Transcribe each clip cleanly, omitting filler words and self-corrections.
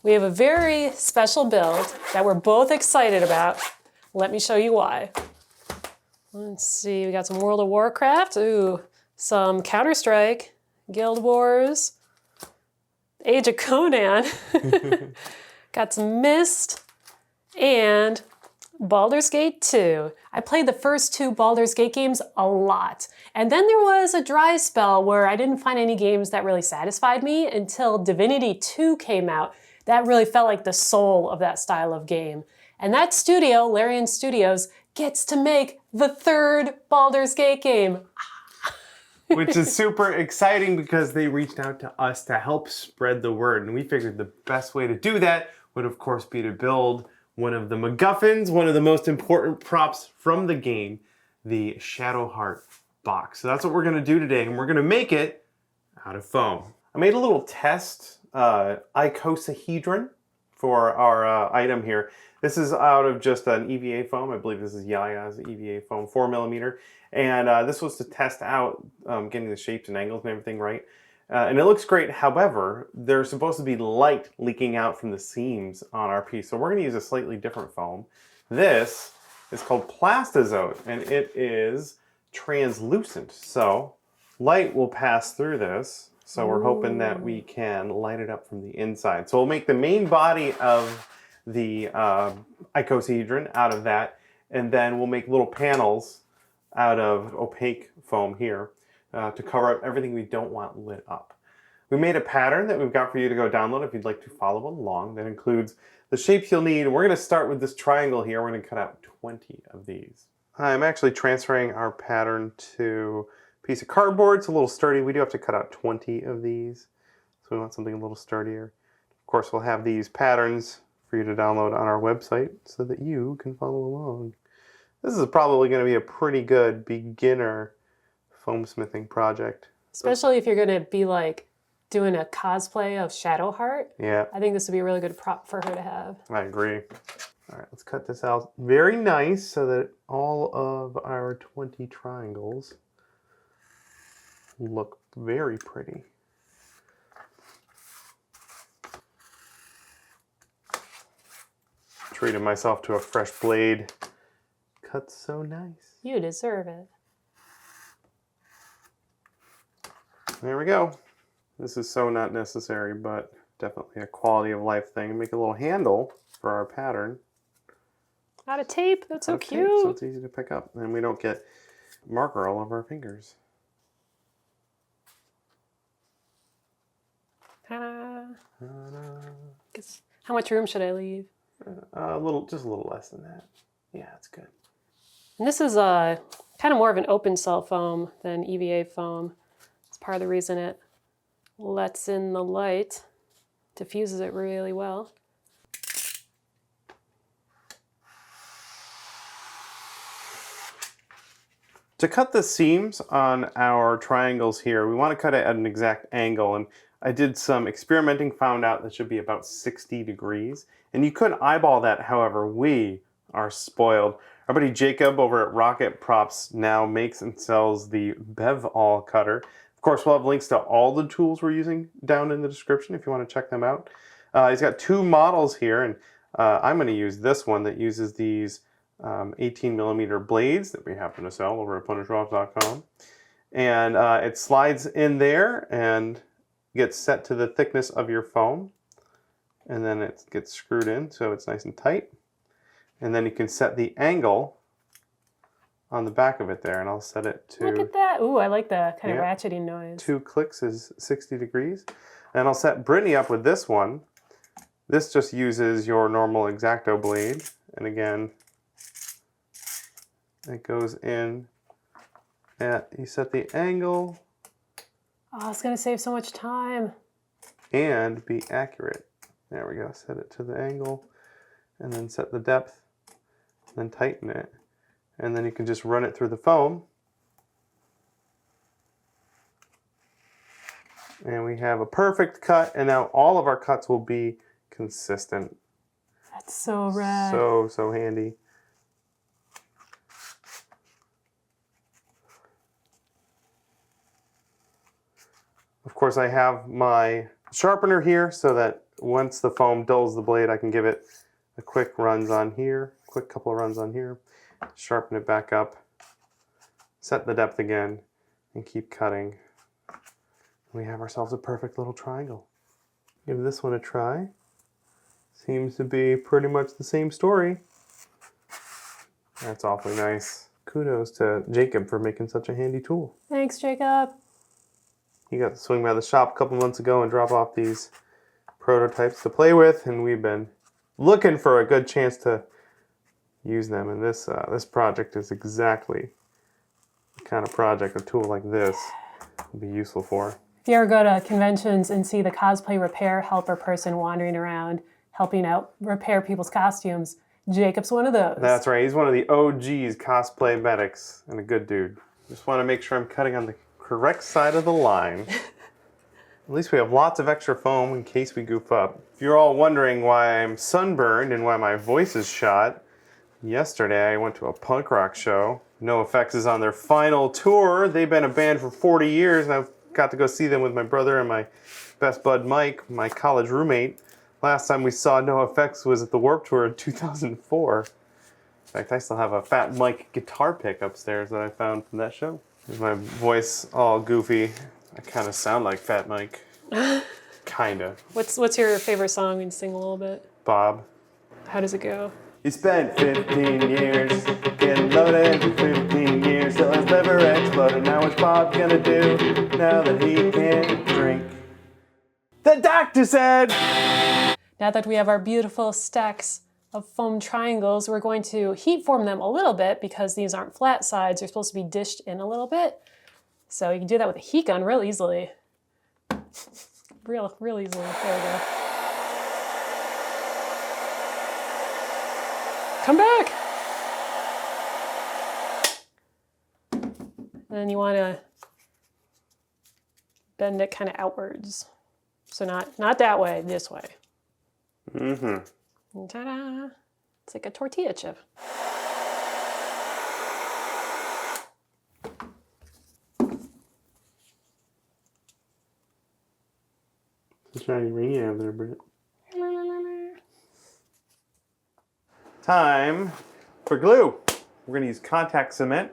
We have a very special build that we're both excited about. Let me show you why. Let's see, we got some World of Warcraft, ooh, some Counter-Strike, Guild Wars, Age of Conan, got some Myst, and Baldur's Gate 2. I played the first 2 Baldur's Gate games a lot. And then there was a dry spell where I didn't find any games that really satisfied me until Divinity 2 came out. That really felt like the soul of that style of game. And that studio, Larian Studios, gets to make the 3rd Baldur's Gate game. Which is super exciting because they reached out to us to help spread the word. And we figured the best way to do that would, of course, be to build one of the MacGuffins, one of the most important props from the game, the Shadowheart box. So that's what we're going to do today, and we're going to make it out of foam. I made a little test icosahedron for our item here. This is out of just an EVA foam. I believe this is Yaya's EVA foam, 4mm. And this was to test out getting the shapes and angles and everything right. And it looks great. However, there's supposed to be light leaking out from the seams on our piece. So we're going to use a slightly different foam. This is called Plastazote, and it is translucent. So light will pass through this. So we're hoping that we can light it up from the inside. So we'll make the main body of the icosahedron out of that, and then we'll make little panels out of opaque foam here to cover up everything we don't want lit up. We made a pattern that we've got for you to go download if you'd like to follow along. That includes the shapes you'll need. We're going to start with this triangle here. We're going to cut out 20 of these. I'm actually transferring our pattern to piece of cardboard. It's a little sturdy. We do have to cut out 20 of these, so we want something a little sturdier. Of course, we'll have these patterns for you to download on our website so that you can follow along. This is probably going to be a pretty good beginner foam smithing project. Especially if you're going to be like doing a cosplay of Shadowheart. Yeah. I think this would be a really good prop for her to have. I agree. All right, let's cut this out very nice so that all of our 20 triangles look very pretty. Treated myself to a fresh blade. Cut so nice. You deserve it. There we go. This is so not necessary, but definitely a quality of life thing. Make a little handle for our pattern. Out of tape. That's so cute. So it's easy to pick up, and we don't get marker all over our fingers. Ta-da. How much room should I leave? Just a little less than that. Yeah, that's good. And this is kind of more of an open cell foam than EVA foam. It's part of the reason it lets in the light, diffuses it really well. To cut the seams on our triangles here, we want to cut it at an exact angle, and I did some experimenting, found out that should be about 60 degrees. And you could eyeball that, however, we are spoiled. Our buddy Jacob over at Rocket Props now makes and sells the Bev-All cutter. Of course, we'll have links to all the tools we're using down in the description if you want to check them out. He's got 2 models here, and I'm going to use this one that uses these 18mm blades that we happen to sell over at punisherrods.com. And it slides in there and gets set to the thickness of your foam. And then it gets screwed in so it's nice and tight. And then you can set the angle on the back of it there, and I'll set it to... Look at that. Ooh, I like the kind of ratcheting noise. 2 clicks is 60 degrees. And I'll set Brittany up with this one. This just uses your normal X-Acto blade. And again, it goes in at, you set the angle. Oh, it's going to save so much time. And be accurate. There we go. Set it to the angle. And then set the depth. And then tighten it. And then you can just run it through the foam. And we have a perfect cut. And now all of our cuts will be consistent. That's so rad. So handy. Of course, I have my sharpener here so that once the foam dulls the blade, I can give it a quick couple of runs on here, sharpen it back up, set the depth again, and keep cutting. We have ourselves a perfect little triangle. Give this one a try. Seems to be pretty much the same story. That's awfully nice. Kudos to Jacob for making such a handy tool. Thanks, Jacob. He got to swing by the shop a couple months ago and drop off these prototypes to play with, and we've been looking for a good chance to use them. And this project is exactly the kind of project a tool like this would be useful for. If you ever go to conventions and see the cosplay repair helper person wandering around helping out repair people's costumes, Jacob's one of those. That's right. He's one of the OGs cosplay medics and a good dude. Just want to make sure I'm cutting on the correct side of the line. At least we have lots of extra foam in case we goof up. If you're all wondering why I'm sunburned and why my voice is shot, yesterday I went to a punk rock show. NoFX is on their final tour. They've been a band for 40 years, and I've got to go see them with my brother and my best bud Mike, my college roommate. Last time we saw NoFX was at the Warped Tour in 2004. In fact, I still have a Fat Mike guitar pick upstairs that I found from that show. Is my voice all goofy? I kind of sound like Fat Mike. Kinda. What's your favorite song? We can sing a little bit. Bob. How does it go? He spent 15 years getting loaded, 15 years till his liver exploded. Now what's Bob gonna do now that he can't drink? The doctor said! Now that we have our beautiful stacks of foam triangles, we're going to heat form them a little bit because these aren't flat sides. They're supposed to be dished in a little bit. So you can do that with a heat gun real easily. Real easily. There we go. Come back! And then you want to bend it kind of outwards. So not that way, this way. Mm-hmm. Ta-da! It's like a tortilla chip. Just trying to ring you out there, Britt. Time for glue. We're going to use contact cement.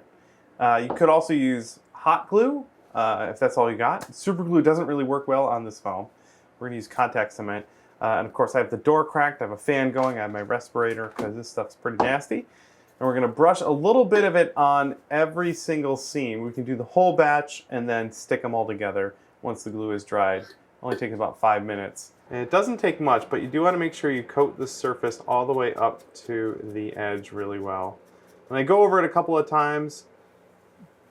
You could also use hot glue if that's all you got. Super glue doesn't really work well on this foam. We're going to use contact cement. And of course I have the door cracked, I have a fan going, I have my respirator because this stuff's pretty nasty. And we're going to brush a little bit of it on every single seam. We can do the whole batch and then stick them all together once the glue is dried. Only takes about 5 minutes. And it doesn't take much, but you do want to make sure you coat the surface all the way up to the edge really well. And I go over it a couple of times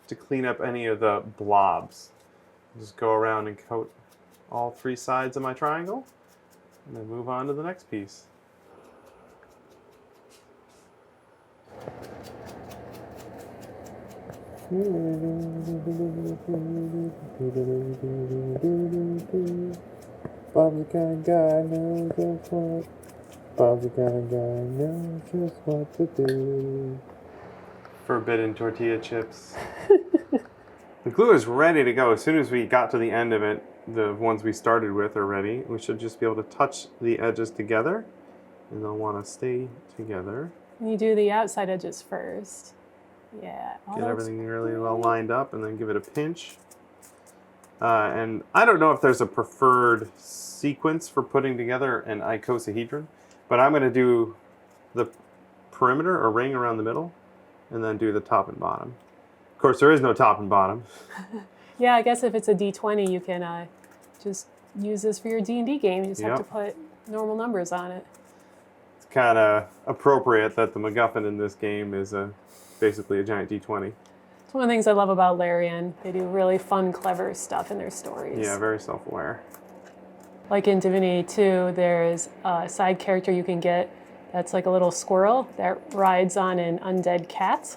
to clean up any of the blobs. Just go around and coat all 3 sides of my triangle. And then move on to the next piece. Bob's the kind of guy knows just what. Bob's the kind of guy knows just what to do. Forbidden tortilla chips. The glue is ready to go. As soon as we got to the end of it, the ones we started with are ready. We should just be able to touch the edges together, and they'll want to stay together. You do the outside edges first. Yeah. Get everything really well lined up, and then give it a pinch. And I don't know if there's a preferred sequence for putting together an icosahedron, but I'm going to do the perimeter or ring around the middle, and then do the top and bottom. Of course, there is no top and bottom. Yeah, I guess if it's a D20, you can just use this for your D&D game. You just have to put normal numbers on it. It's kind of appropriate that the MacGuffin in this game is basically a giant D20. It's one of the things I love about Larian. They do really fun, clever stuff in their stories. Yeah, very self-aware. Like in Divinity 2, there's a side character you can get that's like a little squirrel that rides on an undead cat.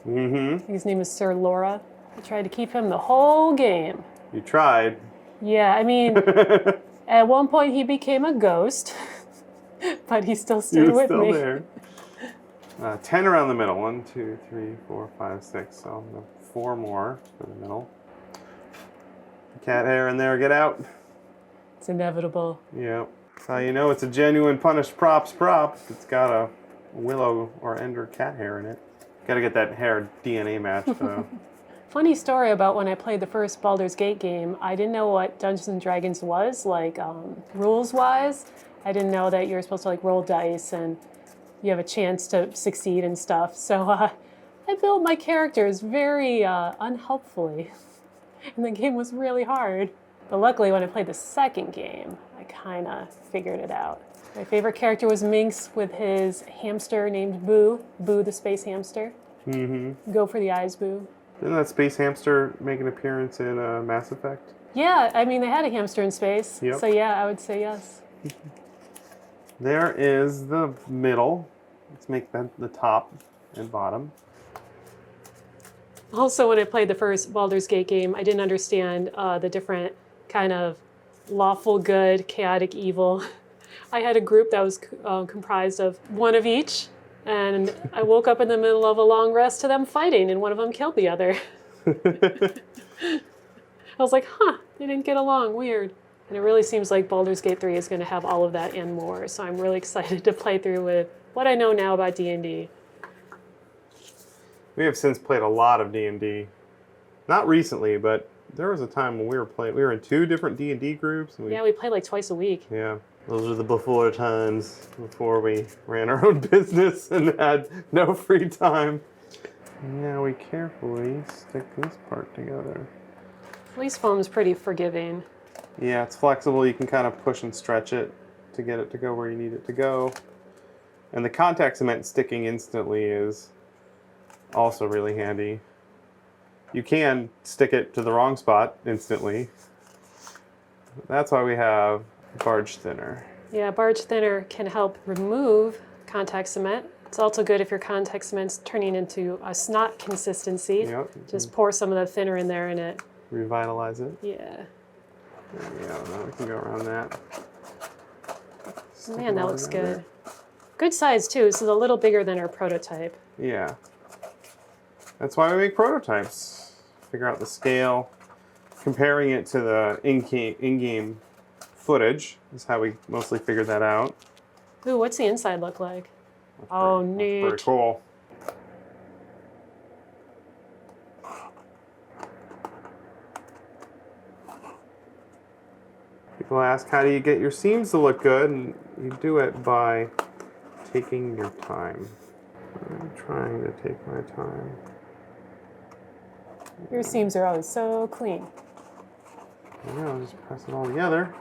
Mm-hmm. His name is Sir Laura. I tried to keep him the whole game. You tried. Yeah, I mean, at one point he became a ghost, but he still stayed with me. There. 10 around the middle. 1, 2, 3, 4, 5, 6. So 4 more for the middle. Cat hair in there, get out. It's inevitable. Yeah. That's how you know it's a genuine Punished Props prop. It's got a willow or ender cat hair in it. Gotta get that hair DNA match though. Funny story about when I played the first Baldur's Gate game. I didn't know what Dungeons and Dragons was, like rules-wise. I didn't know that you're supposed to like roll dice and you have a chance to succeed and stuff. So I built my characters very unhelpfully. And the game was really hard. But luckily when I played the second game, I kind of figured it out. My favorite character was Minx with his hamster named Boo. Boo the space hamster. Mm-hmm. Go for the eyes, Boo. Didn't that space hamster make an appearance in Mass Effect? Yeah, I mean, they had a hamster in space. Yep. So yeah, I would say yes. There is the middle. Let's make that the top and bottom. Also, when I played the first Baldur's Gate game, I didn't understand the different kind of lawful good, chaotic evil. I had a group that was comprised of one of each, and I woke up in the middle of a long rest to them fighting, and one of them killed the other. I was like, huh, they didn't get along, weird. And it really seems like Baldur's Gate 3 is going to have all of that and more, so I'm really excited to play through with what I know now about D&D. We have since played a lot of D&D. Not recently, but there was a time when we were in 2 different D&D groups. And we played like twice a week. Yeah, those are the before times, before we ran our own business and had no free time. Now we carefully stick this part together. EVA Foam is pretty forgiving. Yeah, it's flexible. You can kind of push and stretch it to get it to go where you need it to go. And the contact cement sticking instantly is also really handy. You can stick it to the wrong spot instantly. That's why we have barge thinner. Yeah, barge thinner can help remove contact cement. It's also good if your contact cement's turning into a snot consistency. Yep. Just pour some of the thinner in there and it... Revitalize it. Yeah. There we go. Now we can go around that. Man, that looks good. Good size too. This is a little bigger than our prototype. Yeah. That's why we make prototypes. Figure out the scale. Comparing it to the in-game footage is how we mostly figured that out. Ooh, what's the inside look like? Oh, neat. Pretty cool. People ask, how do you get your seams to look good? And you do it by taking your time. I'm trying to take my time. Your seams are always so clean. Yeah, I'll just press it all together.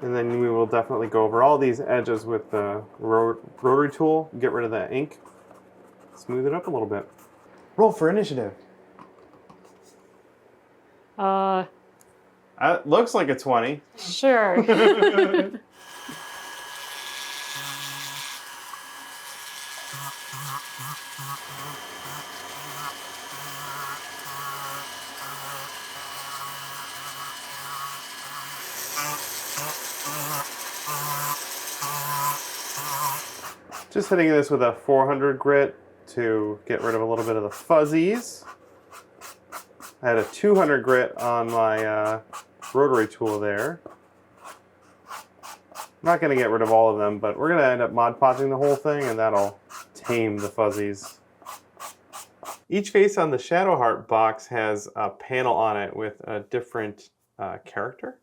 And then we will definitely go over all these edges with the rotary tool, get rid of that ink, smooth it up a little bit. Roll for initiative. It looks like a 20. Sure. Just hitting this with a 400 grit to get rid of a little bit of the fuzzies. I had a 200 grit on my rotary tool there. I'm not going to get rid of all of them, but we're going to end up Mod Podging the whole thing, and that'll tame the fuzzies. Each face on the Shadowheart box has a panel on it with a different character.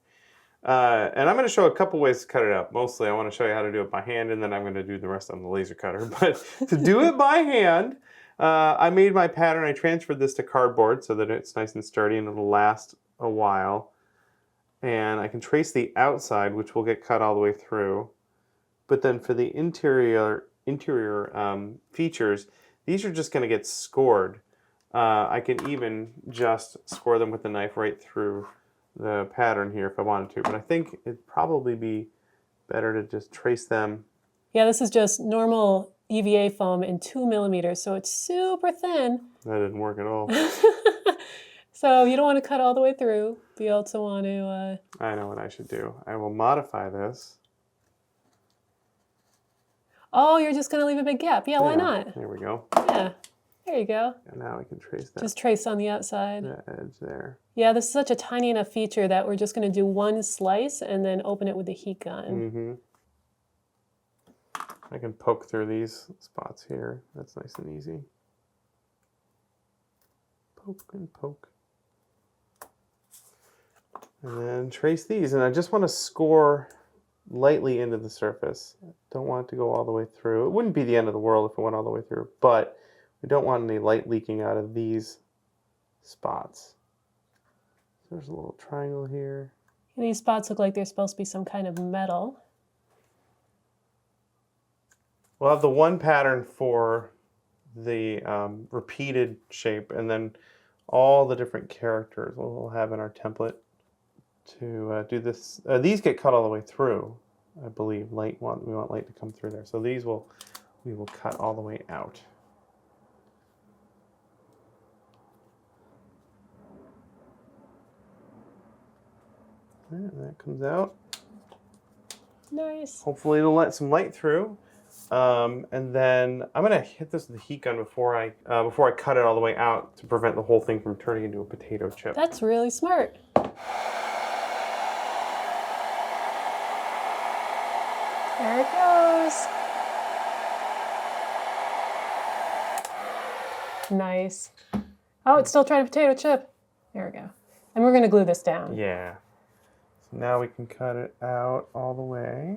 And I'm going to show a couple ways to cut it up. Mostly I want to show you how to do it by hand, and then I'm going to do the rest on the laser cutter. But to do it by hand, I made my pattern. I transferred this to cardboard so that it's nice and sturdy and it'll last a while. And I can trace the outside, which will get cut all the way through. But then for the interior features, these are just going to get scored. I can even just score them with the knife right through the pattern here if I wanted to, but I think it'd probably be better to just trace them. Yeah, this is just normal EVA foam in 2mm, so it's super thin. That didn't work at all. So you don't want to cut all the way through, but you also want to... I know what I should do. I will modify this. Oh, you're just going to leave a big gap. Yeah, why not? There we go. Yeah, There you go. And now we can trace that. Just trace on the outside. That edge there. Yeah, this is such a tiny enough feature that we're just going to do one slice and then open it with the heat gun. I can poke through these spots here. That's nice and easy. Poke and poke. And then trace these. And I just want to score lightly into the surface. Don't want it to go all the way through. It wouldn't be the end of the world if it went all the way through, but we don't want any light leaking out of these spots. So there's a little triangle here. These spots look like they're supposed to be some kind of metal. We'll have the one pattern for the repeated shape, and then all the different characters we'll have in our template to do this. These get cut all the way through, I believe. We want light to come through there. So these we will cut all the way out. And that comes out. Nice. Hopefully it'll let some light through. And then I'm gonna hit this with the heat gun before I cut it all the way out to prevent the whole thing from turning into a potato chip. That's really smart. There it goes. Nice. Oh, it's still trying to potato chip. There we go. And we're going to glue this down. Yeah. So now we can cut it out all the way.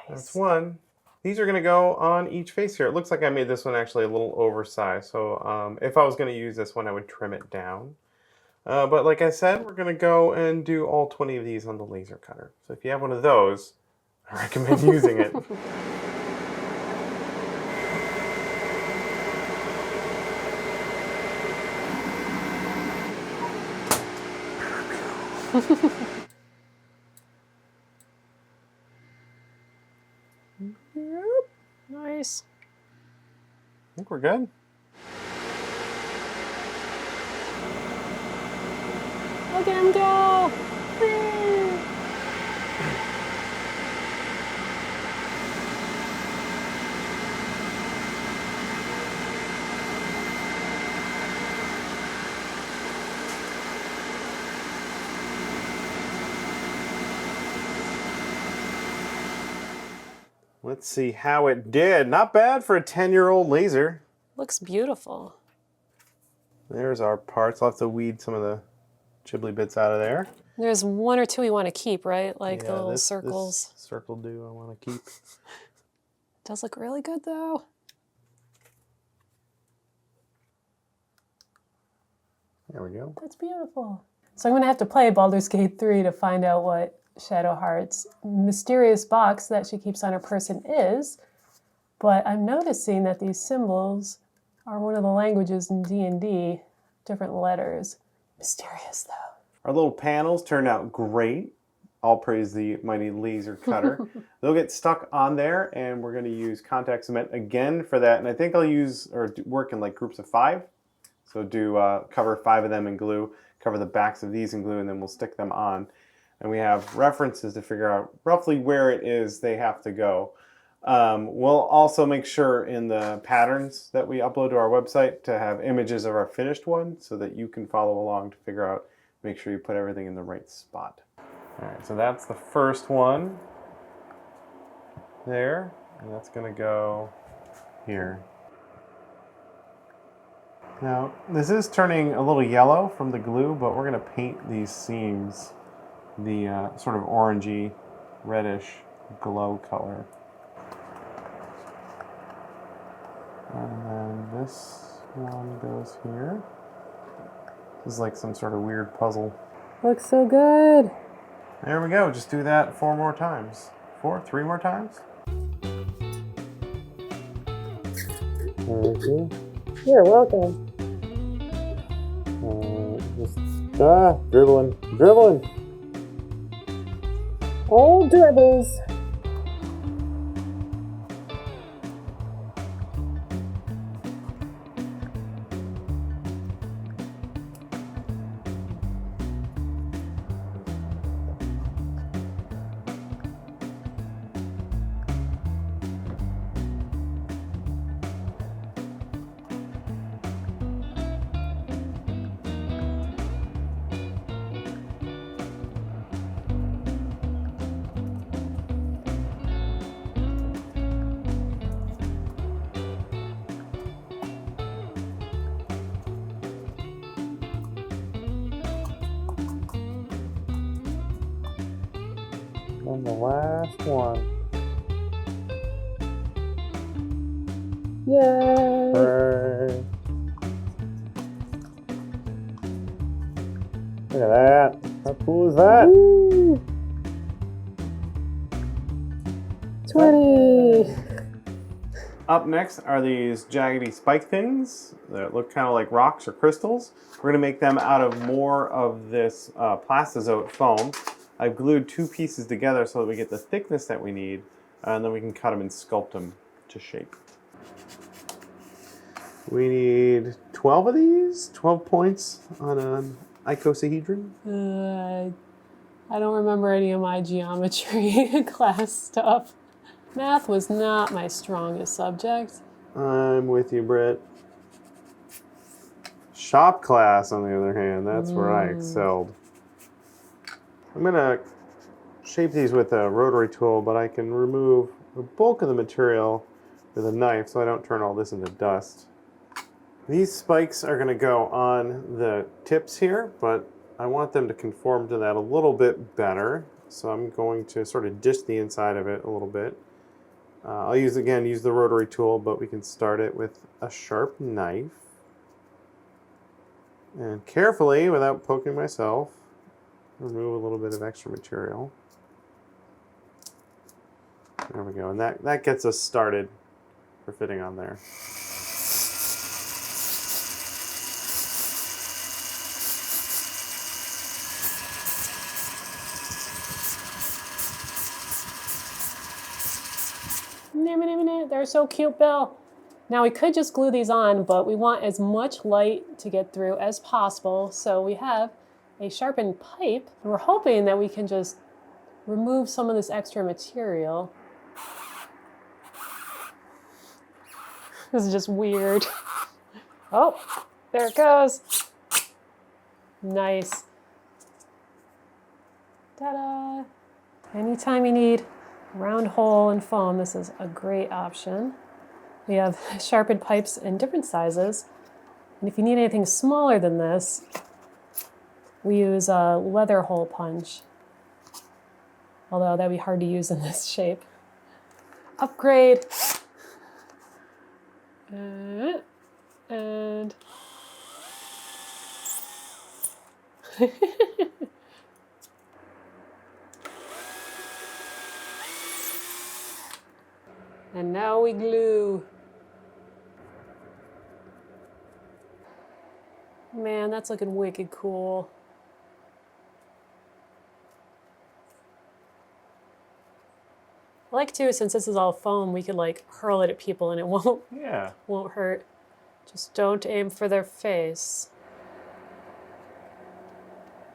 That's one. These are going to go on each face here. It looks like I made this one actually a little oversized. So if I was going to use this one, I would trim it down. But like I said, we're going to go and do all 20 of these on the laser cutter. So if you have one of those, I recommend using it. Nice. I think we're good. Look at him go! Let's see how it did. Not bad for a 10-year-old laser. Looks beautiful. There's our parts. I'll have to weed some of the chibbly bits out of there. There's one or two you want to keep, right? Like the little this circles. Circle do I want to keep. Does look really good though. There we go. That's beautiful. So I'm going to have to play Baldur's Gate 3 to find out what Shadowheart's mysterious box that she keeps on her person is. But I'm noticing that these symbols are one of the languages in D&D, different letters. Mysterious though. Our little panels turned out great. All praise the mighty laser cutter. They'll get stuck on there, and we're going to use contact cement again for that. And I think I'll work in like groups of 5. So cover 5 of them in glue, cover the backs of these in glue, and then we'll stick them on. And we have references to figure out roughly where it is they have to go. We'll also make sure in the patterns that we upload to our website to have images of our finished one so that you can follow along to figure out, make sure you put everything in the right spot. All right, so that's the first one there, and that's gonna go here. Now, this is turning a little yellow from the glue, but we're gonna paint these seams the sort of orangey, reddish glow color. And then this one goes here. This is like some sort of weird puzzle. Looks so good. There we go. Just do that 4 more times. 3 more times? Thank you. You're welcome. Dribbling. Oh, dribbles. On the last one. Yay! Hooray. Look at that. How cool is that? Woo! 20! Up next are these jaggedy spike things that look kind of like rocks or crystals. We're going to make them out of more of this plastizote foam. I've glued 2 pieces together so that we get the thickness that we need, and then we can cut them and sculpt them to shape. We need 12 of these, 12 points on an icosahedron. I don't remember any of my geometry class stuff. Math was not my strongest subject. I'm with you, Britt. Shop class, on the other hand, that's where I excelled. I'm going to shape these with a rotary tool, but I can remove the bulk of the material with a knife so I don't turn all this into dust. These spikes are going to go on the tips here, but I want them to conform to that a little bit better. So I'm going to sort of dish the inside of it a little bit. I'll use the rotary tool, but we can start it with a sharp knife. And carefully, without poking myself, remove a little bit of extra material. There we go, and that gets us started for fitting on there. They're so cute, Bill. Now we could just glue these on, but we want as much light to get through as possible. So we have a sharpened pipe, and we're hoping that we can just remove some of this extra material. This is just weird. Oh, there it goes. Nice. Ta-da! Anytime you need a round hole in foam, this is a great option. We have sharpened pipes in different sizes. And if you need anything smaller than this, we use a leather hole punch. Although that'd be hard to use in this shape. Upgrade. And and now we glue. Man, that's looking wicked cool. I like too, since this is all foam, we could like hurl it at people and it won't hurt. Just don't aim for their face.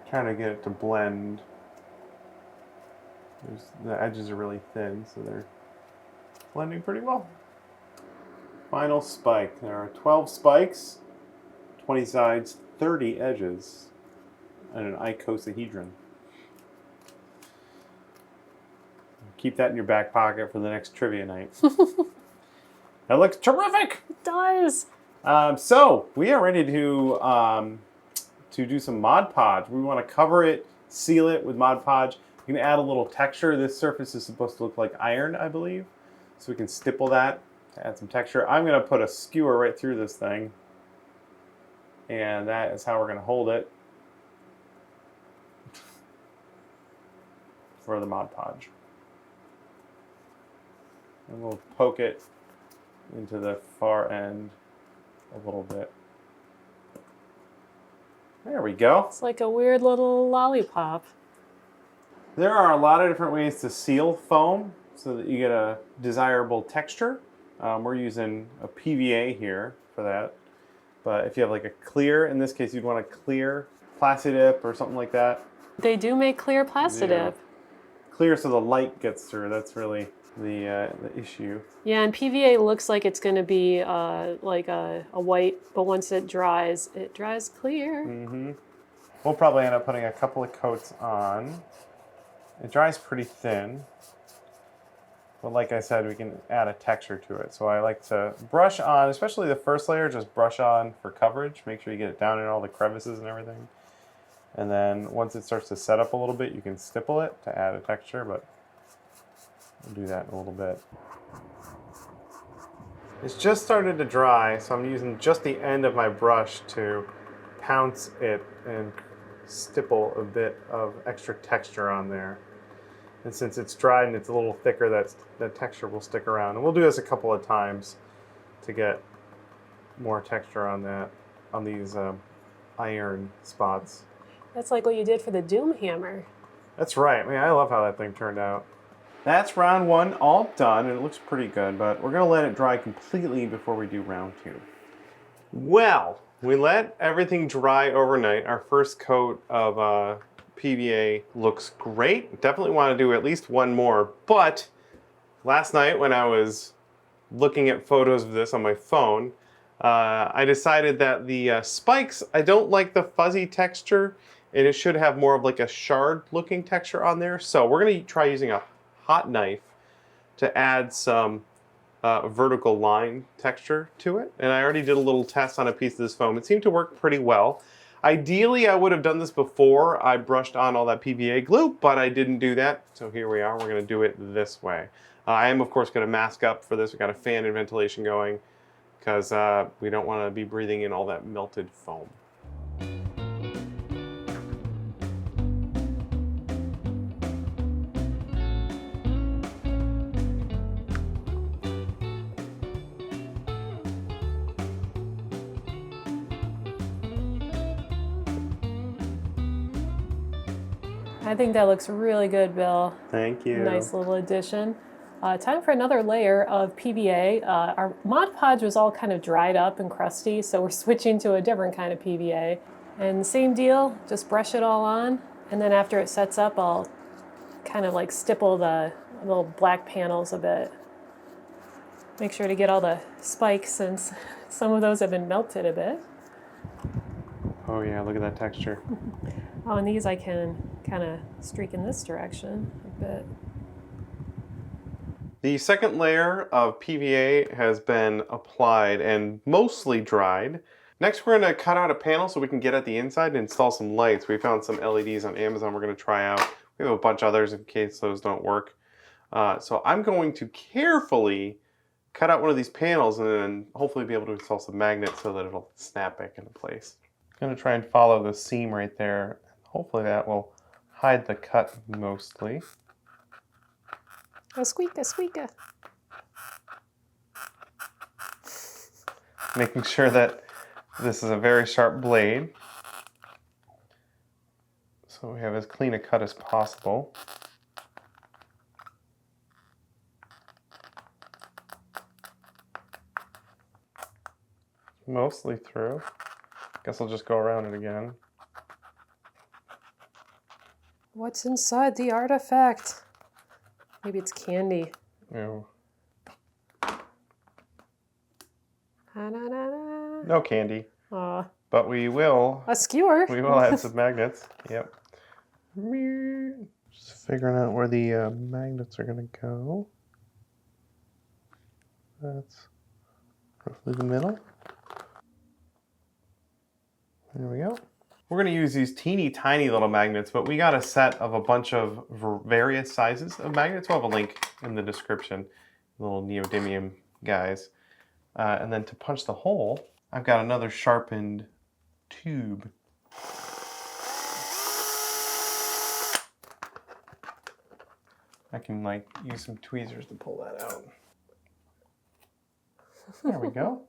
Trying to get it to blend. The edges are really thin, so they're blending pretty well. Final spike. There are 12 spikes, 20 sides, 30 edges, and an icosahedron. Keep that in your back pocket for the next trivia night. That looks terrific! It does! So, we are ready to do some Mod Podge. We want to cover it, seal it with Mod Podge. You can add a little texture. This surface is supposed to look like iron, I believe. So we can stipple that to add some texture. I'm going to put a skewer right through this thing. And that is how we're going to hold it for the Mod Podge. And we'll poke it into the far end a little bit. There we go. It's like a weird little lollipop. There are a lot of different ways to seal foam so that you get a desirable texture. We're using a PVA here for that. But if you have like a clear, in this case you'd want a clear Plastidip or something like that. They do make clear Plastidip. Yeah. Clear so the light gets through. That's really the issue. Yeah, and PVA looks like it's going to be like a white, but once it dries clear. Mm-hmm. We'll probably end up putting a couple of coats on. It dries pretty thin, but like I said, we can add a texture to it. So I like to brush on, especially the first layer, just brush on for coverage. Make sure you get it down in all the crevices and everything. And then once it starts to set up a little bit, you can stipple it to add a texture, but I'll do that in a little bit. It's just started to dry, so I'm using just the end of my brush to pounce it and stipple a bit of extra texture on there. And since it's dried and it's a little thicker, that texture will stick around. And we'll do this a couple of times to get more texture on that, on these iron spots. That's like what you did for the Doom Hammer. That's right. Man, I love how that thing turned out. That's round 1 all done, and it looks pretty good, but we're gonna let it dry completely before we do round 2. Well, we let everything dry overnight. Our first coat of PVA looks great. Definitely want to do at least one more, but last night when I was looking at photos of this on my phone, I decided that the spikes, I don't like the fuzzy texture, and it should have more of like a shard looking texture on there. So we're gonna try using a hot knife to add some vertical line texture to it. And I already did a little test on a piece of this foam. It seemed to work pretty well. Ideally, I would have done this before I brushed on all that PVA glue, but I didn't do that. So here we are, we're gonna do it this way. I am of course gonna mask up for this. We've got a fan and ventilation going because we don't wanna be breathing in all that melted foam. I think that looks really good, Bill. Thank you. Nice little addition. Time for another layer of PVA. Our Mod Podge was all kind of dried up and crusty, so we're switching to a different kind of PVA. And same deal, just brush it all on, and then after it sets up, I'll kind of like stipple the little black panels a bit. Make sure to get all the spikes since some of those have been melted a bit. Oh yeah, look at that texture. Oh, and these I can kind of streak in this direction a bit. The second layer of PVA has been applied and mostly dried. Next, we're going to cut out a panel so we can get at the inside and install some lights. We found some LEDs on Amazon we're going to try out. We have a bunch of others in case those don't work. So I'm going to carefully cut out one of these panels and then hopefully be able to install some magnets so that it'll snap back into place. I'm going to try and follow the seam right there. Hopefully that will hide the cut mostly. A squeak, a squeak. Making sure that this is a very sharp blade. So we have as clean a cut as possible. Mostly through. Guess I'll just go around it again. What's inside the artifact? Maybe it's candy. Ew. Da-da-da-da. No candy. Aw. But we will. A skewer. We will add some magnets. Yep. Just figuring out where the magnets are going to go. That's roughly the middle. There we go. We're going to use these teeny tiny little magnets, but we got a set of a bunch of various sizes of magnets. We'll have a link in the description, little neodymium guys. And then to punch the hole, I've got another sharpened tube. I can like use some tweezers to pull that out. There we go.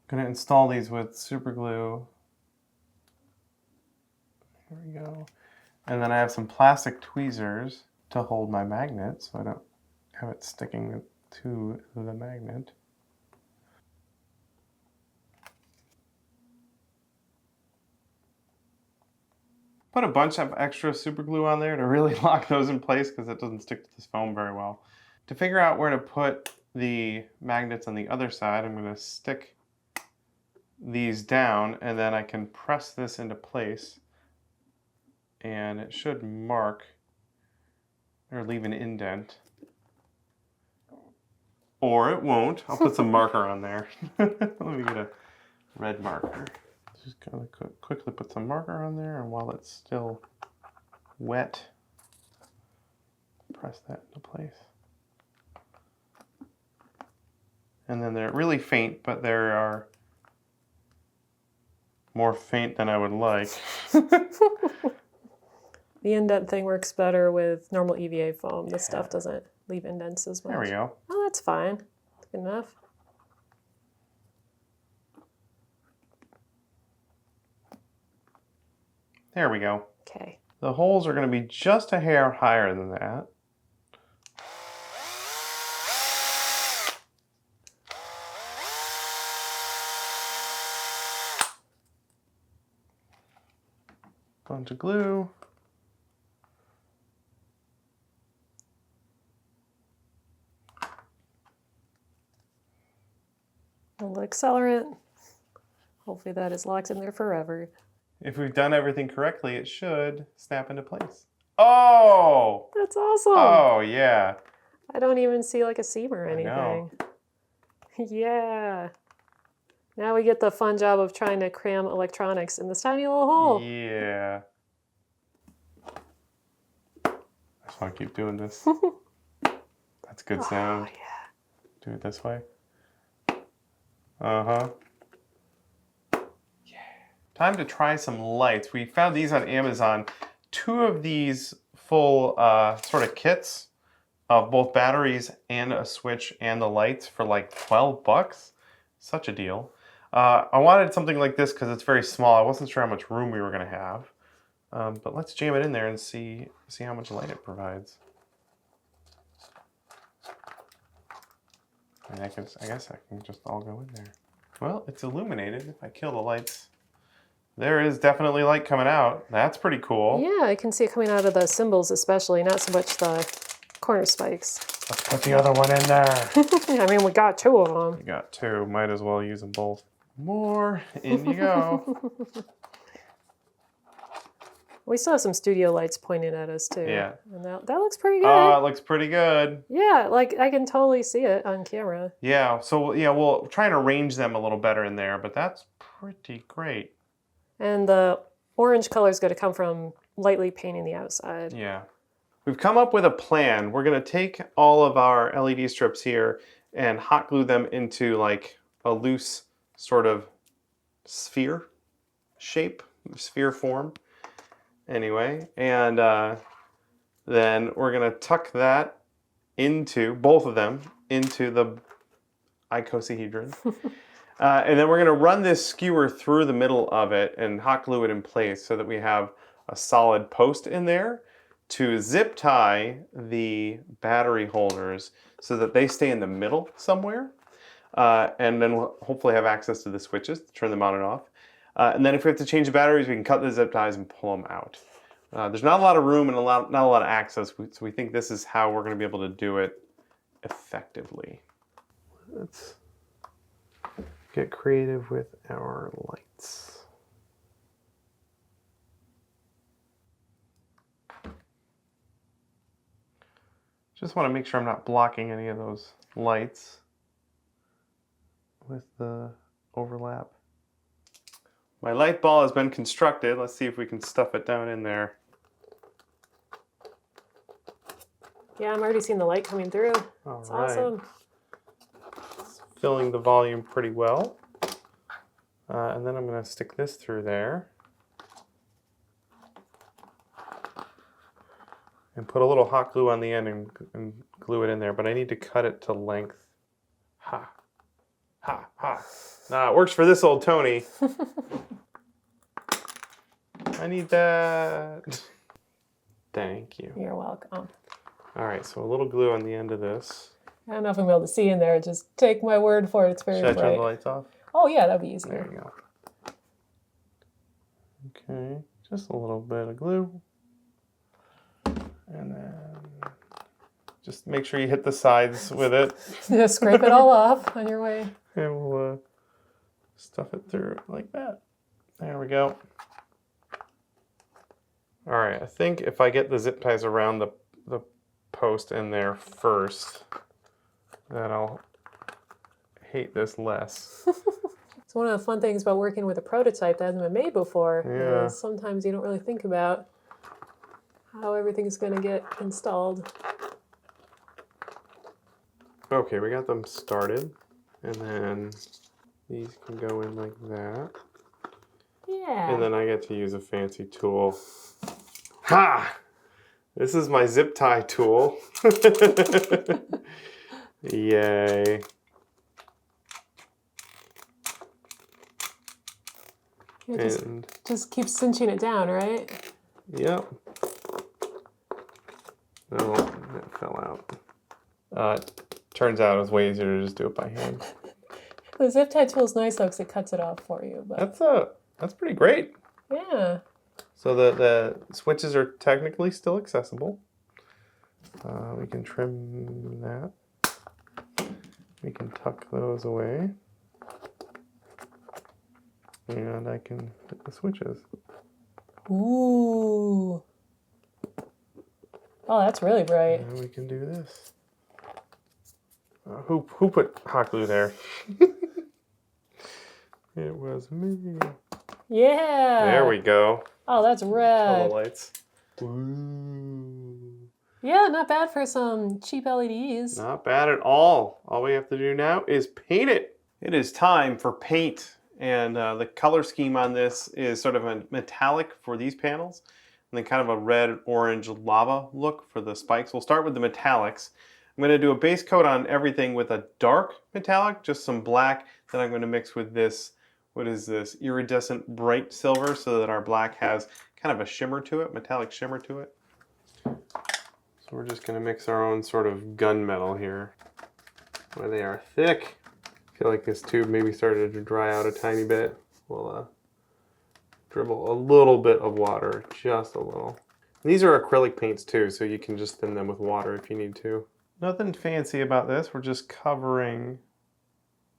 Going to install these with super glue. Here we go. And then I have some plastic tweezers to hold my magnet so I don't have it sticking to the magnet. Put a bunch of extra super glue on there to really lock those in place because it doesn't stick to this foam very well. To figure out where to put the magnets on the other side, I'm going to stick these down and then I can press this into place and it should mark or leave an indent. Or it won't. I'll put some marker on there. Let me get a red marker. Just gonna quickly put some marker on there, and while it's still wet, press that into place. And then they're really faint, but they are more faint than I would like. The indent thing works better with normal EVA foam. This stuff doesn't leave indents as much. There we go. Oh, that's fine. That's good enough. There we go. Okay. The holes are going to be just a hair higher than that. Bunch of glue. A little accelerant. Hopefully that is locked in there forever. If we've done everything correctly, it should snap into place. Oh! That's awesome. Oh, yeah. I don't even see like a seam or anything. I know. Yeah. Now we get the fun job of trying to cram electronics in this tiny little hole. Yeah. I just want to keep doing this. That's good sound. Oh, yeah. Do it this way. Uh-huh. Yeah. Time to try some lights. We found these on Amazon. 2 of these full sort of kits of both batteries and a switch and the lights for like 12 bucks. Such a deal. I wanted something like this because it's very small. I wasn't sure how much room we were going to have. But let's jam it in there and see how much light it provides. And I guess I can just all go in there. Well, it's illuminated. If I kill the lights, there is definitely light coming out. That's pretty cool. Yeah, I can see it coming out of the symbols especially, not so much the corner spikes. Let's put the other one in there. I mean, we got 2 of them. We got 2. Might as well use them both. More. In you go. We still have some studio lights pointing at us too. Yeah. And that looks pretty good. Oh, it looks pretty good. Yeah, like I can totally see it on camera. Yeah, so yeah, we'll try and arrange them a little better in there, but that's pretty great. And the orange color is going to come from lightly painting the outside. Yeah. We've come up with a plan. We're going to take all of our LED strips here and hot glue them into like a loose sort of sphere shape, sphere form. Anyway, and then we're going to tuck that into, both of them, into the icosahedron. And then we're going to run this skewer through the middle of it and hot glue it in place so that we have a solid post in there to zip tie the battery holders so that they stay in the middle somewhere. And then we'll hopefully have access to the switches to turn them on and off. And then if we have to change the batteries, we can cut the zip ties and pull them out. There's not a lot of room and not a lot of access, so we think this is how we're going to be able to do it effectively. Let's get creative with our lights. Just want to make sure I'm not blocking any of those lights with the overlap. My light ball has been constructed. Let's see if we can stuff it down in there. Yeah, I'm already seeing the light coming through. It's awesome. It's filling the volume pretty well. And then I'm going to stick this through there. And put a little hot glue on the end and glue it in there. But I need to cut it to length. Ha. Ha. Ha. Nah, it works for this old Tony. I need that. Thank you. You're welcome. All right, so a little glue on the end of this. I don't know if I'm able to see in there. Just take my word for it. It's very Should I bright. turn the lights off? Oh yeah, that'd be easier. There you go. Okay, just a little bit of glue. And then just make sure you hit the sides with it. Just scrape it all off on your way. And we'll stuff it through like that. There we go. All right, I think if I get the zip ties around the post in there first, then I'll hate this less. It's one of the fun things about working with a prototype that hasn't been made before. Yeah. Is sometimes you don't really think about how everything's going to get installed. Okay, we got them started. And then these can go in like that. Yeah. And then I get to use a fancy tool. Ha! This is my zip tie tool. Yay. You just keep cinching it down, right? Yep. No, that fell out. Turns out it's way easier to just do it by hand. The zip tie tool is nice though because it cuts it off for you. But That's pretty great. yeah. So the switches are technically still accessible. We can trim that. We can tuck those away. And I can hit the switches. Ooh. Oh, that's really bright. And we can do this. Who put hot glue there? It was me. Yeah. There we go. Oh, that's red. Color lights. Ooh. Yeah, not bad for some cheap LEDs. Not bad at all. All we have to do now is paint it. It is time for paint. And the color scheme on this is sort of a metallic for these panels. And then kind of a red-orange lava look for the spikes. We'll start with the metallics. I'm going to do a base coat on everything with a dark metallic, just some black. Then I'm going to mix with this, what is this, iridescent bright silver, so that our black has kind of a shimmer to it, metallic shimmer to it. So we're just going to mix our own sort of gunmetal here, where they are thick. I feel like this tube maybe started to dry out a tiny bit. We'll dribble a little bit of water, just a little. And these are acrylic paints too, so you can just thin them with water if you need to. Nothing fancy about this. We're just covering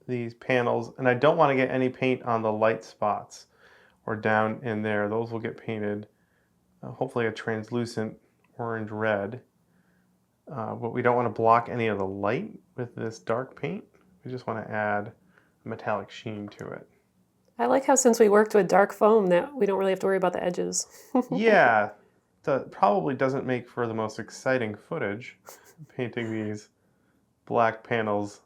these panels, and I don't want to get any paint on the light spots or down in there. Those will get painted, hopefully a translucent orange red. But we don't want to block any of the light with this dark paint. We just want to add a metallic sheen to it. I like how since we worked with dark foam that we don't really have to worry about the edges. Yeah, that probably doesn't make for the most exciting footage, painting these black panels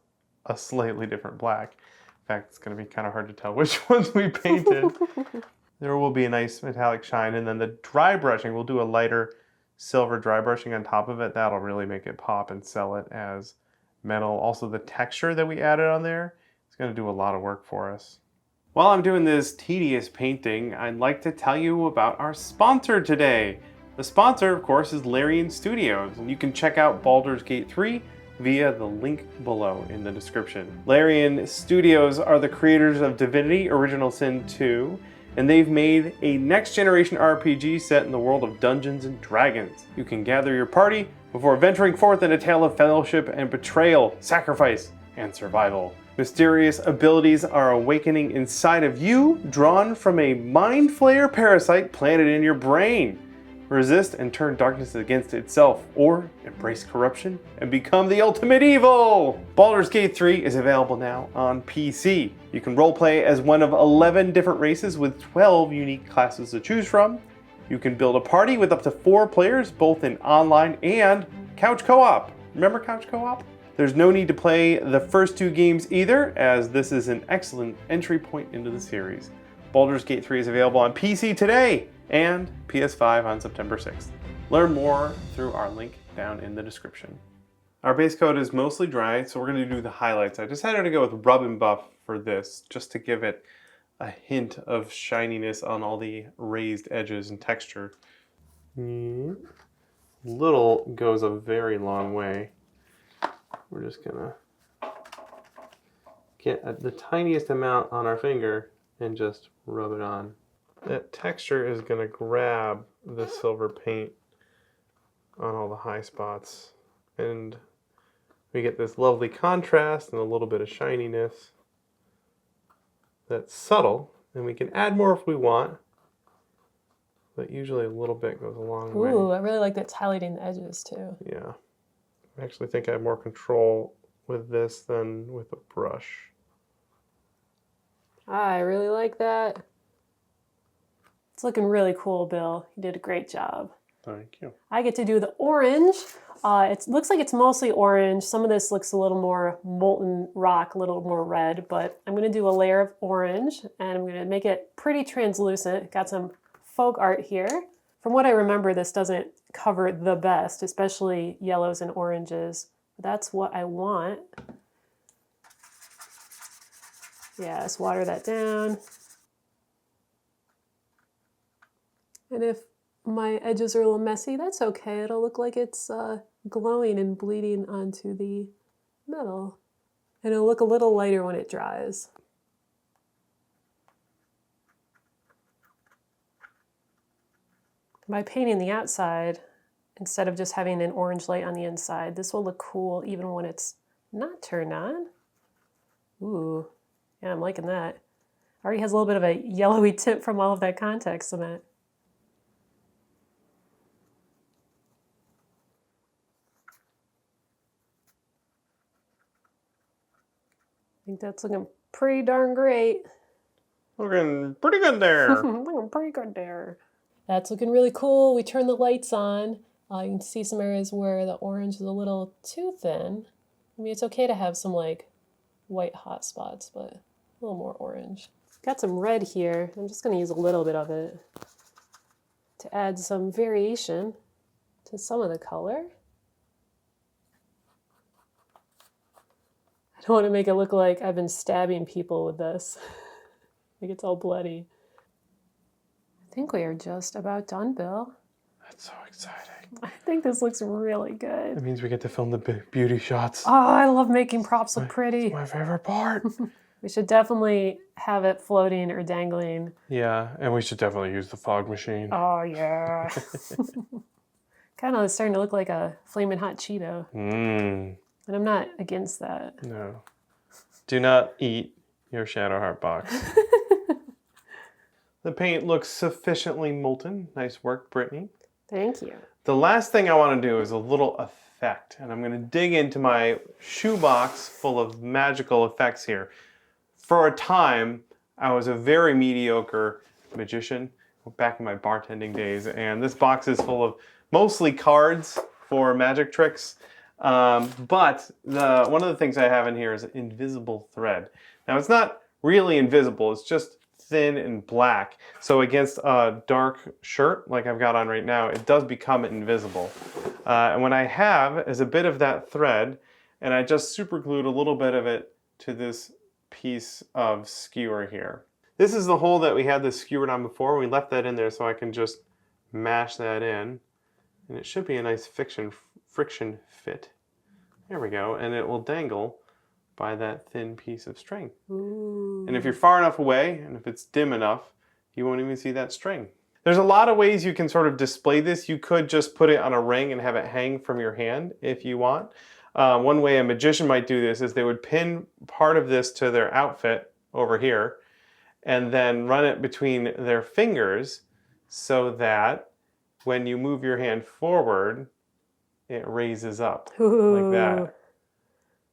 a slightly different black. In fact, it's going to be kind of hard to tell which ones we painted. There will be a nice metallic shine, and then the dry brushing, we'll do a lighter silver dry brushing on top of it. That'll really make it pop and sell it as metal. Also, the texture that we added on there is going to do a lot of work for us. While I'm doing this tedious painting, I'd like to tell you about our sponsor today. The sponsor, of course, is Larian Studios, and you can check out Baldur's Gate 3 via the link below in the description. Larian Studios are the creators of Divinity Original Sin 2, and they've made a next-generation RPG set in the world of Dungeons and Dragons. You can gather your party before venturing forth in a tale of fellowship and betrayal, sacrifice, and survival. Mysterious abilities are awakening inside of you, drawn from a mind flayer parasite planted in your brain. Resist and turn darkness against itself, or embrace corruption and become the ultimate evil! Baldur's Gate 3 is available now on PC. You can roleplay as one of 11 different races with 12 unique classes to choose from. You can build a party with up to 4 players, both in online and couch co-op. Remember couch co-op? There's no need to play the first 2 games either, as this is an excellent entry point into the series. Baldur's Gate 3 is available on PC today and PS5 on September 6th. Learn more through our link down in the description. Our base coat is mostly dry, so we're going to do the highlights. I decided to go with Rub and Buff for this, just to give it a hint of shininess on all the raised edges and texture. Little goes a very long way. We're just gonna get the tiniest amount on our finger and just rub it on. That texture is gonna grab the silver paint on all the high spots, and we get this lovely contrast and a little bit of shininess that's subtle, and we can add more if we want, but usually a little bit goes a long way. Ooh, I really like that it's highlighting the edges too. Yeah. I actually think I have more control with this than with a brush. I really like that. It's looking really cool, Bill. You did a great job. Thank you. I get to do the orange. It looks like it's mostly orange. Some of this looks a little more molten rock, a little more red, but I'm gonna do a layer of orange and I'm gonna make it pretty translucent. Got some folk art here. From what I remember, this doesn't cover the best, especially yellows and oranges. But that's what I want. Yeah, let's water that down. And if my edges are a little messy, that's okay. It'll look like it's glowing and bleeding onto the metal. And it'll look a little lighter when it dries. By painting the outside, instead of just having an orange light on the inside, this will look cool even when it's not turned on. Ooh, yeah, I'm liking that. Already has a little bit of a yellowy tint from all of that contact cement. I think that's looking pretty darn great. Looking pretty good there. Looking pretty good there. That's looking really cool. We turned the lights on. You can see some areas where the orange is a little too thin. I mean, it's okay to have some like white hot spots, but a little more orange. Got some red here. I'm just going to use a little bit of it to add some variation to some of the color. I don't want to make it look like I've been stabbing people with this. Like it's all bloody. I think we are just about done, Bill. That's so exciting. I think this looks really good. That means we get to film the beauty shots. Oh, I love making props look pretty. It's my favorite part. We should definitely have it floating or dangling. Yeah, and we should definitely use the fog machine. Oh, yeah. Kind of starting to look like a flaming hot Cheeto. Mmm. And I'm not against that. No. Do not eat your Shadowheart box. The paint looks sufficiently molten. Nice work, Brittany. Thank you. The last thing I want to do is a little effect. And I'm going to dig into my shoebox full of magical effects here. For a time, I was a very mediocre magician back in my bartending days. And this box is full of mostly cards for magic tricks. But one of the things I have in here is invisible thread. Now, it's not really invisible. It's just thin and black. So against a dark shirt like I've got on right now, it does become invisible. And what I have is a bit of that thread, and I just super glued a little bit of it to this piece of skewer here. This is the hole that we had this skewered on before. We left that in there so I can just mash that in, and it should be a nice friction fit. There we go, and it will dangle by that thin piece of string. Ooh. And if you're far enough away, and if it's dim enough, you won't even see that string. There's a lot of ways you can sort of display this. You could just put it on a ring and have it hang from your hand if you want. One way a magician might do this is they would pin part of this to their outfit over here and then run it between their fingers so that when you move your hand forward, it raises up like that,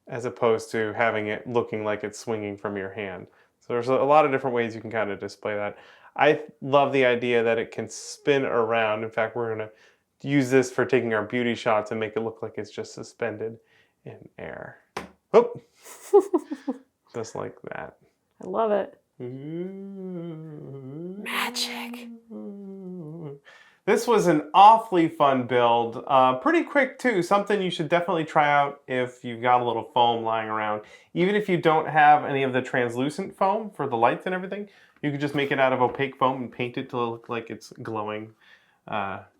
as opposed to having it looking like it's swinging from your hand. So there's a lot of different ways you can kind of display that. I love the idea that it can spin around. In fact, we're going to use this for taking our beauty shots and make it look like it's just suspended in air. Whoop! Just like that. I love it. Magic. This was an awfully fun build. Pretty quick too. Something you should definitely try out if you've got a little foam lying around. Even if you don't have any of the translucent foam for the lights and everything, you could just make it out of opaque foam and paint it to look like it's glowing.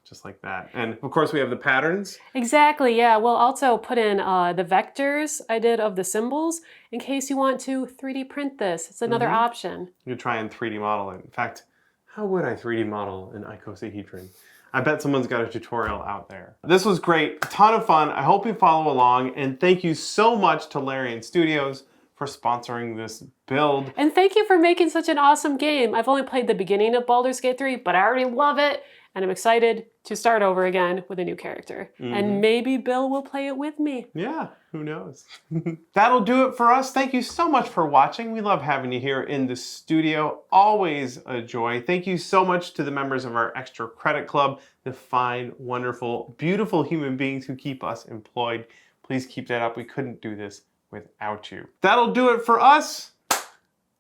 Just like that. And of course we have the patterns. Exactly, yeah. We'll also put in the vectors I did of the symbols in case you want to 3D print this. It's another option. You could try and 3D model it. In fact, how would I 3D model an icosahedron? I bet someone's got a tutorial out there. This was great, a ton of fun. I hope you follow along, and thank you so much to Larian Studios for sponsoring this build. And thank you for making such an awesome game. I've only played the beginning of Baldur's Gate 3, but I already love it. And I'm excited to start over again with a new character. And maybe Bill will play it with me. Yeah, who knows? That'll do it for us. Thank you so much for watching. We love having you here in the studio. Always a joy. Thank you so much to the members of our Extra Credit Club, the fine, wonderful, beautiful human beings who keep us employed. Please keep that up. We couldn't do this without you. That'll do it for us.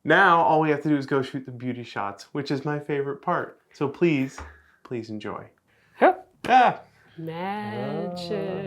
Now, all we have to do is go shoot the beauty shots, which is my favorite part. So please enjoy. Hup. Ah. Magic.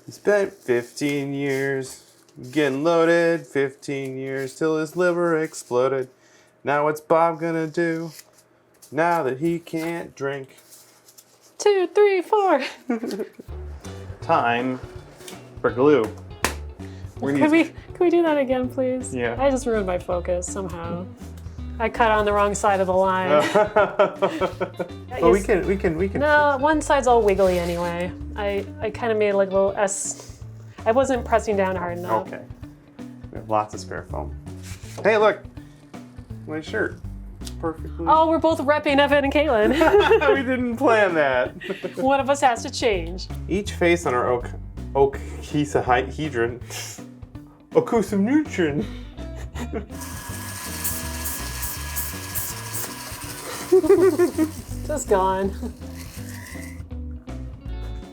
He spent 15 years getting loaded, 15 years till his liver exploded. Now what's Bob gonna do now that he can't drink? 2, 3, 4. Time for glue. Can we do that again, please? Yeah. I just ruined my focus somehow. I cut on the wrong side of the line. Well, we can. No, one side's all wiggly anyway. I kind of made like a little S. I wasn't pressing down hard enough. Okay. We have lots of spare foam. Hey, look, my shirt. Perfectly. Oh, we're both repping Evan and Caitlin. We didn't plan that. One of us has to change. Each face on our ocosahedron. Ocosamneutron. Just gone.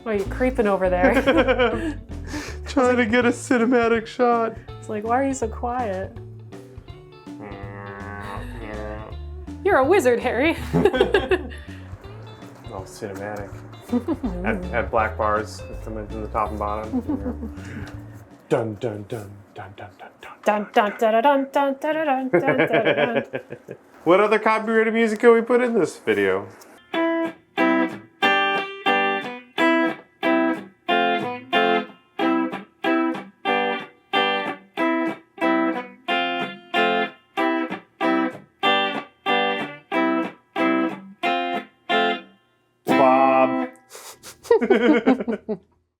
Oh, you're creeping over there. Trying to get a cinematic shot. It's like, why are you so quiet? You're a wizard, Harry. Oh, cinematic. Add black bars coming from the top and bottom. Dun dun dun dun dun dun dun. Dun dun dun dun dun dun dun dun dun. What other copyrighted music can we put in this video? Bob.